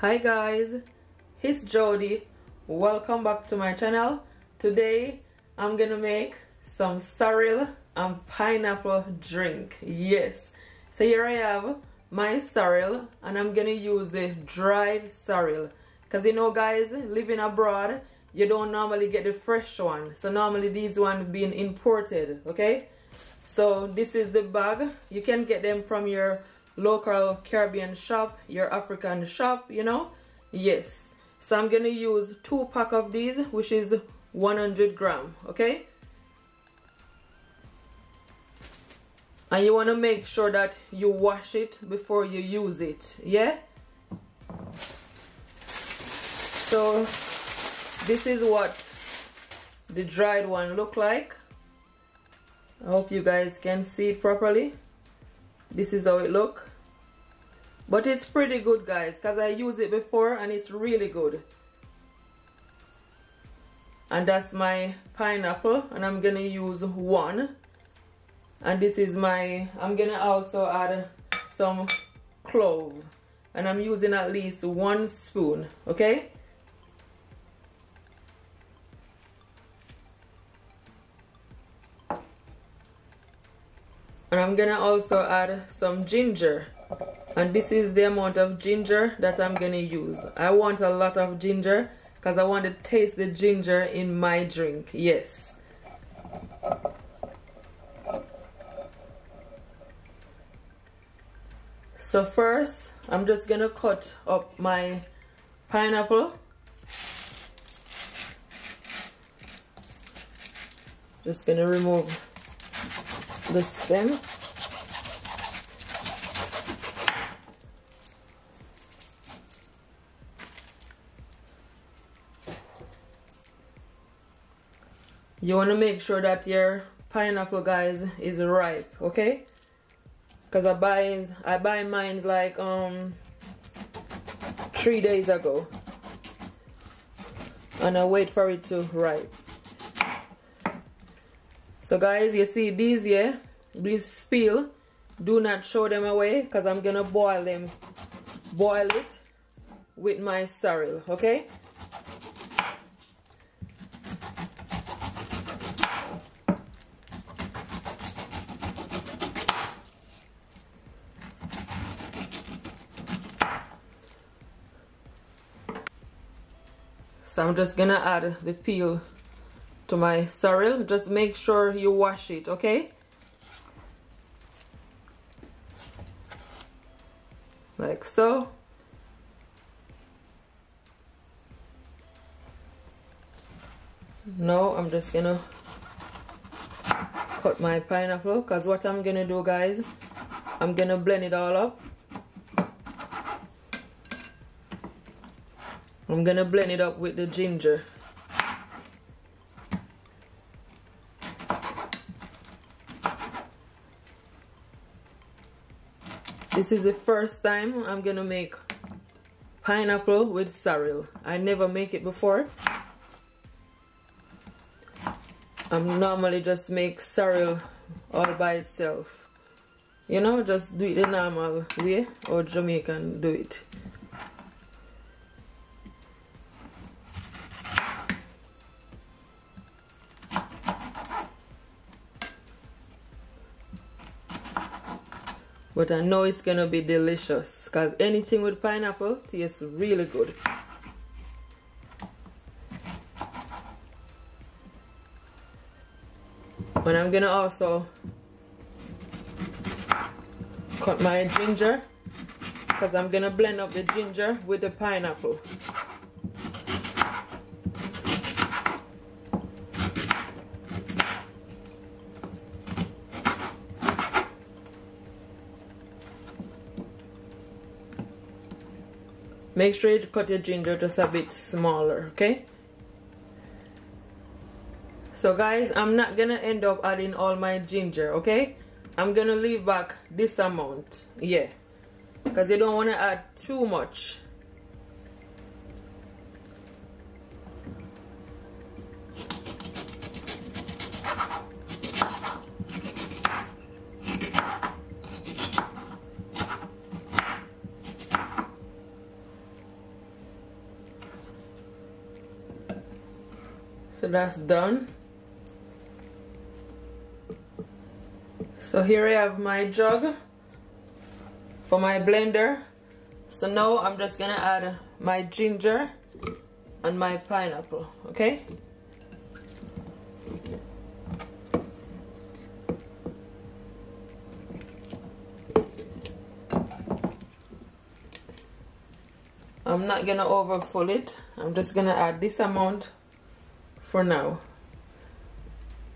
Hi guys, it's Jody. Welcome back to my channel. Today I'm gonna make some sorrel and pineapple drink. Yes, so here I have my sorrel and I'm gonna use the dried sorrel because you know guys, living abroad you don't normally get the fresh one, so normally these ones being imported. Okay, so this is the bag. You can get them from your local Caribbean shop, your African shop, you know. Yes, so I'm gonna use 2 packs of these, which is 100 grams. Okay, and you want to make sure that you wash it before you use it. Yeah, so this is what the dried one look like. I hope you guys can see it properly. This is how it look, but it's pretty good guys because I used it before and it's really good. And that's my pineapple and I'm gonna use 1, and this is my, I'm gonna also add some clove and I'm using at least 1 spoon. Okay, and I'm gonna also add some ginger, and this is the amount of ginger that I'm gonna use. I want a lot of ginger because I want to taste the ginger in my drink. Yes, so first I'm just gonna cut up my pineapple. Just gonna remove the stem. You want to make sure that your pineapple guys is ripe, okay? Because I buy mine like 3 days ago and I wait for it to ripe. So guys, you see these here, these peel, do not throw them away because I'm gonna boil it with my sorrel. Okay, so I'm just gonna add the peel to my sorrel. Just make sure you wash it, okay? Like so. Now I'm just gonna cut my pineapple because what I'm gonna do guys, I'm gonna blend it all up. I'm gonna blend it up with the ginger. This is the first time I'm gonna make pineapple with sorrel. I never make it before. I normally just make sorrel all by itself. You know, just do it the normal way or Jamaican do it. But I know it's gonna be delicious because anything with pineapple tastes really good. And I'm gonna also cut my ginger because I'm gonna blend up the ginger with the pineapple. Make sure you cut your ginger just a bit smaller, okay? So guys, I'm not gonna end up adding all my ginger, okay? I'm gonna leave back this amount, yeah, because you don't want to add too much. So that's done. So here I have my jug for my blender. So now I'm just gonna add my ginger and my pineapple, okay? I'm not gonna overfill it. I'm just gonna add this amount for now.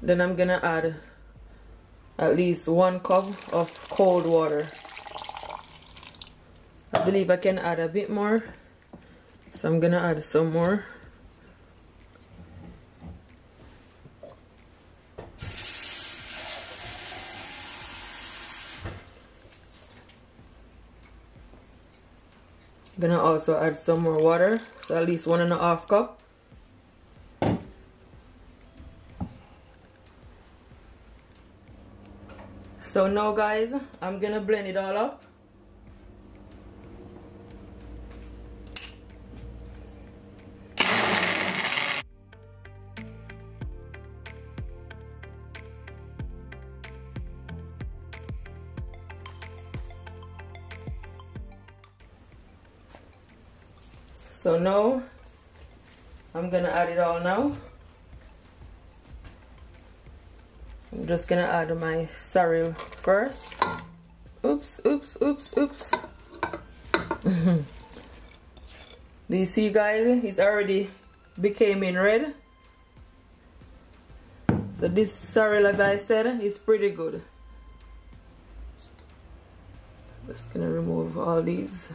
Then I'm gonna add at least 1 cup of cold water. I believe I can add a bit more, so I'm gonna add some more. Gonna also add some more water, so at least 1.5 cup. So now guys, I'm gonna blend it all up. So now I'm gonna add it all now. I'm just gonna add my sorrel first. Oops, oops, oops, oops. Do you see guys, it's already becoming red. So this sorrel, as I said, is pretty good. Just gonna remove all these.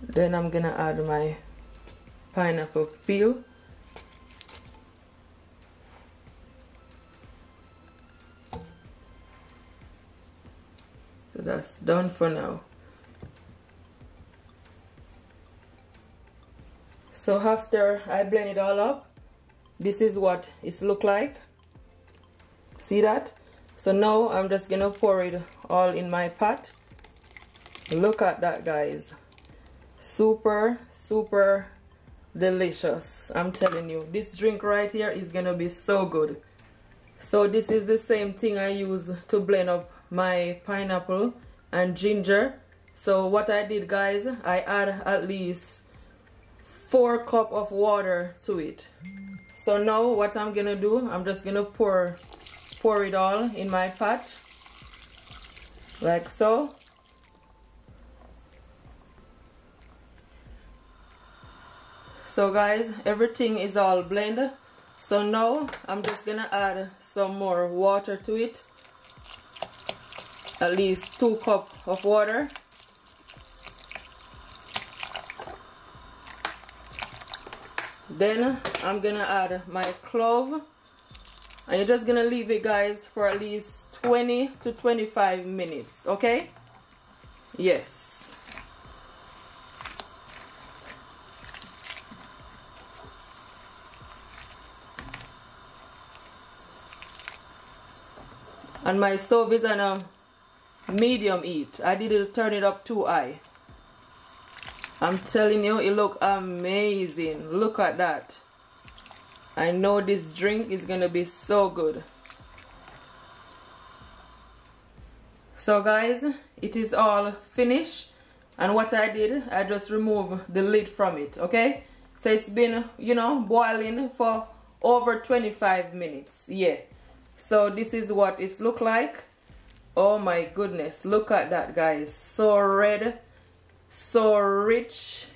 Then I'm gonna add my pineapple peel. So that's done for now. So after I blend it all up, this is what it looks like. See that? So now I'm just gonna pour it all in my pot. Look at that guys. Super, super delicious. I'm telling you, this drink right here is gonna be so good. So this is the same thing I use to blend up my pineapple and ginger. So what I did guys, I add at least 4 cups of water to it. So now what I'm gonna do, I'm just gonna pour it all in my pot like so. So guys, everything is all blended. So now I'm just gonna add some more water to it. At least 2 cups of water. Then I'm gonna add my clove. And you're just gonna leave it guys for at least 20 to 25 minutes, okay? Yes. And my stove is on a medium heat. I didn't turn it up too high. I'm telling you, it looks amazing. Look at that. I know this drink is gonna be so good. So guys, it is all finished. And what I did, I just removed the lid from it, okay? So it's been, you know, boiling for over 25 minutes. Yeah. So this is what it look like. Oh my goodness, look at that guys. So red, so rich.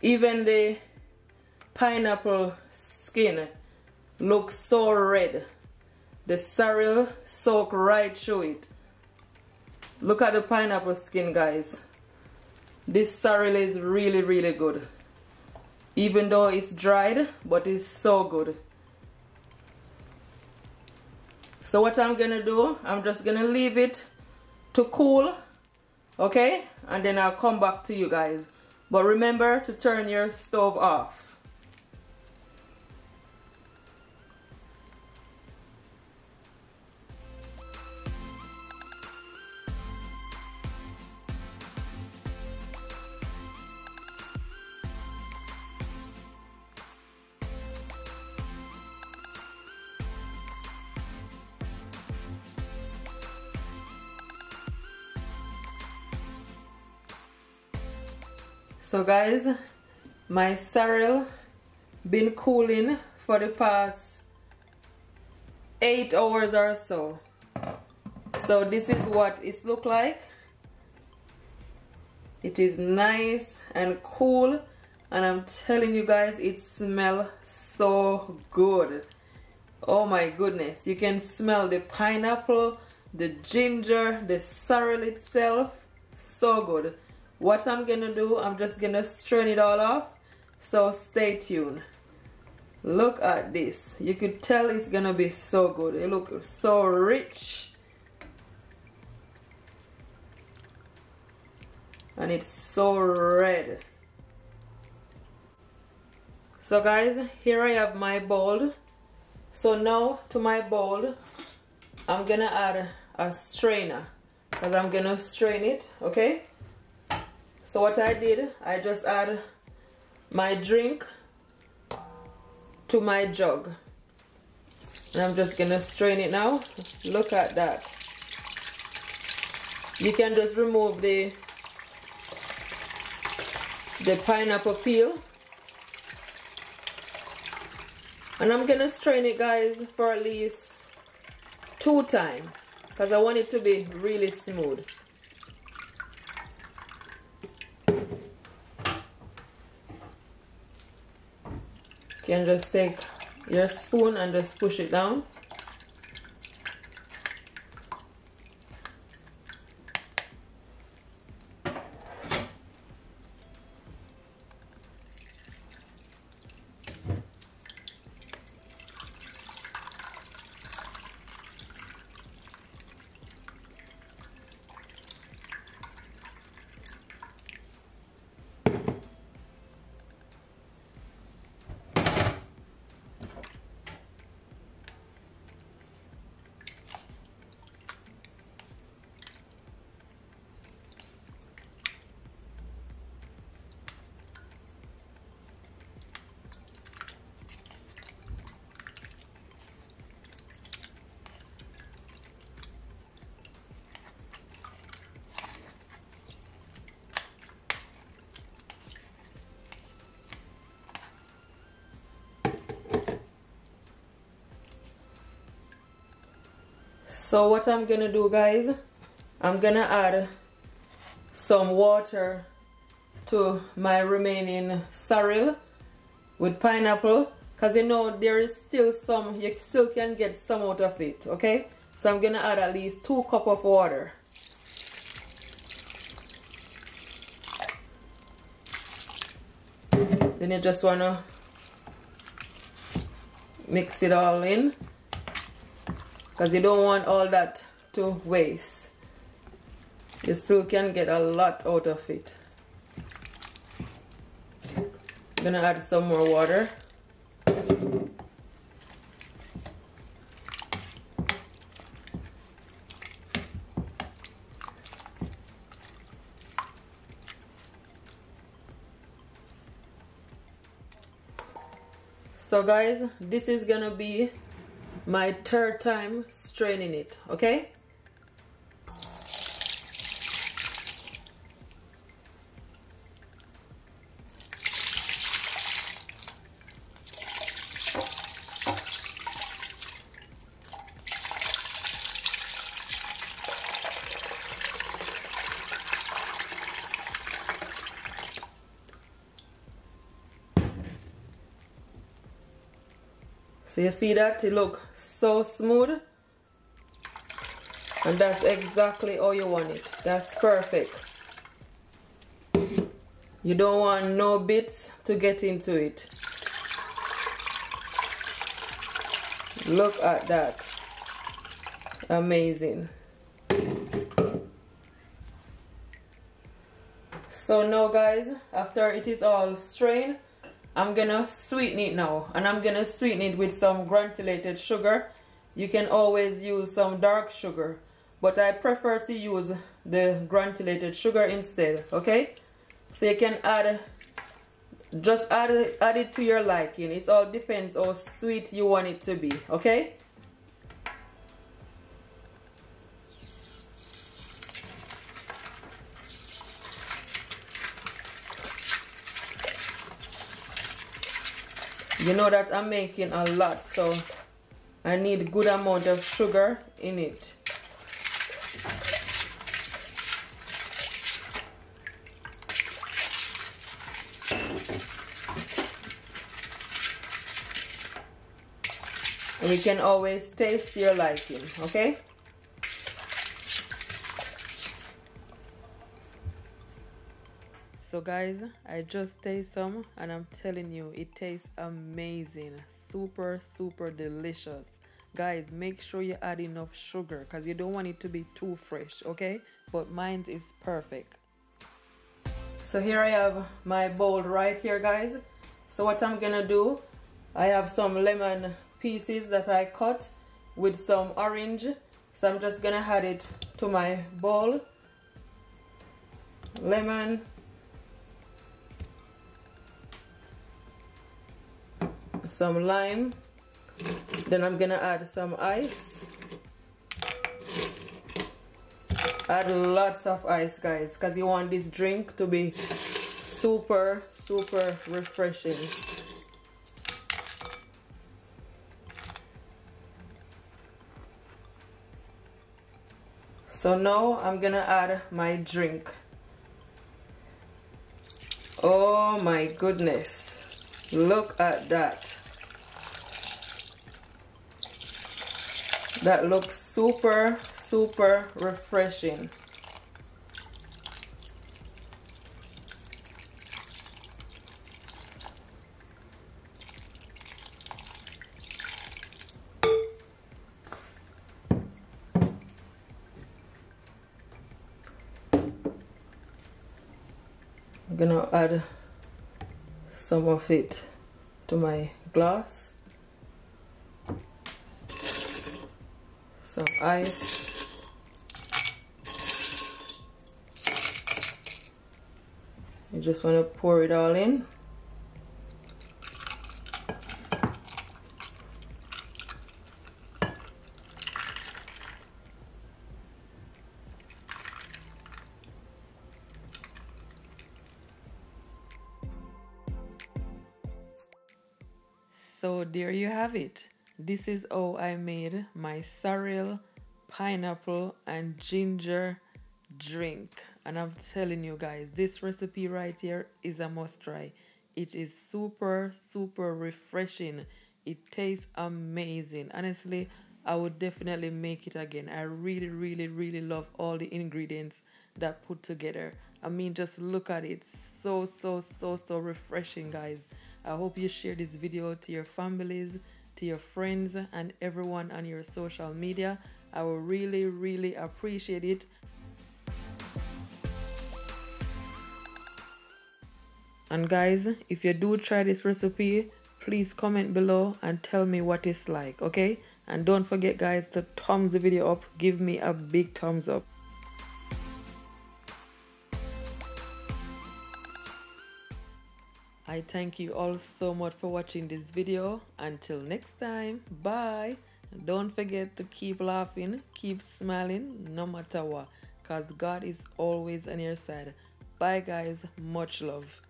Even the pineapple skin looks so red. The sorrel soak right through it. Look at the pineapple skin guys. This sorrel is really, really good. Even though it's dried, but it's so good. So what I'm gonna do, I'm just gonna leave it to cool, okay? And then I'll come back to you guys. But remember to turn your stove off. So guys, my sorrel been cooling for the past 8 hours or so. So this is what it look like. It is nice and cool, and I'm telling you guys, it smells so good. Oh my goodness, you can smell the pineapple, the ginger, the sorrel itself. So good. What I'm gonna do, I'm just gonna strain it all off, so stay tuned. Look at this. You could tell it's gonna be so good. It looks so rich, and it's so red. So guys, here I have my bowl. So now to my bowl, I'm gonna add a strainer, because I'm gonna strain it, okay? So what I did, I just add my drink to my jug, and I'm just gonna strain it now. Look at that. You can just remove the pineapple peel, and I'm gonna strain it, guys, for at least 2 times, because I want it to be really smooth. You can just take your spoon and just push it down. So what I'm gonna do, guys, I'm gonna add some water to my remaining sorrel with pineapple, because you know there is still some, you still can get some out of it, okay? So I'm gonna add at least 2 cups of water. Then you just wanna mix it all in, because you don't want all that to waste. You still can get a lot out of it. I'm gonna add some more water. So guys, this is gonna be my 3rd time straining it, okay? So you see that? It looks so smooth, and that's exactly how you want it. That's perfect. You don't want no bits to get into it. Look at that. Amazing. So now, guys, after it is all strained, I'm gonna sweeten it now, and I'm gonna sweeten it with some granulated sugar. You can always use some dark sugar, but I prefer to use the granulated sugar instead, okay? So you can just add it to your liking. It all depends how sweet you want it to be, okay? You know that I'm making a lot, so I need good amount of sugar in it. And you can always taste your liking, okay? So guys, I just taste some and I'm telling you, it tastes amazing. Super, super delicious. Guys, make sure you add enough sugar because you don't want it to be too fresh, okay? But mine is perfect. So here I have my bowl right here, guys. So what I'm gonna do, I have some lemon pieces that I cut with some orange. So I'm just gonna add it to my bowl. Lemon. Some lime. Then I'm gonna add some ice. Add lots of ice, guys, because you want this drink to be super, super refreshing. So now I'm gonna add my drink. Oh my goodness, look at that. That looks super, super refreshing. I'm gonna add some of it to my glass. Some ice. You just want to pour it all in. So there you have it. This is how I made my sorrel, pineapple and ginger drink. And I'm telling you guys, this recipe right here is a must try. It is super, super refreshing. It tastes amazing. Honestly, I would definitely make it again. I really, really, really love all the ingredients that put together. I mean, just look at it. So, so, so, so refreshing, guys. I hope you share this video to your families, to your friends and everyone on your social media. I will really, really appreciate it. And guys, if you do try this recipe, please comment below and tell me what it's like, okay? And don't forget, guys, to thumbs the video up. Give me a big thumbs up. I thank you all so much for watching this video. Until next time, bye. Don't forget to keep laughing, keep smiling, no matter what, because God is always on your side. Bye guys, much love.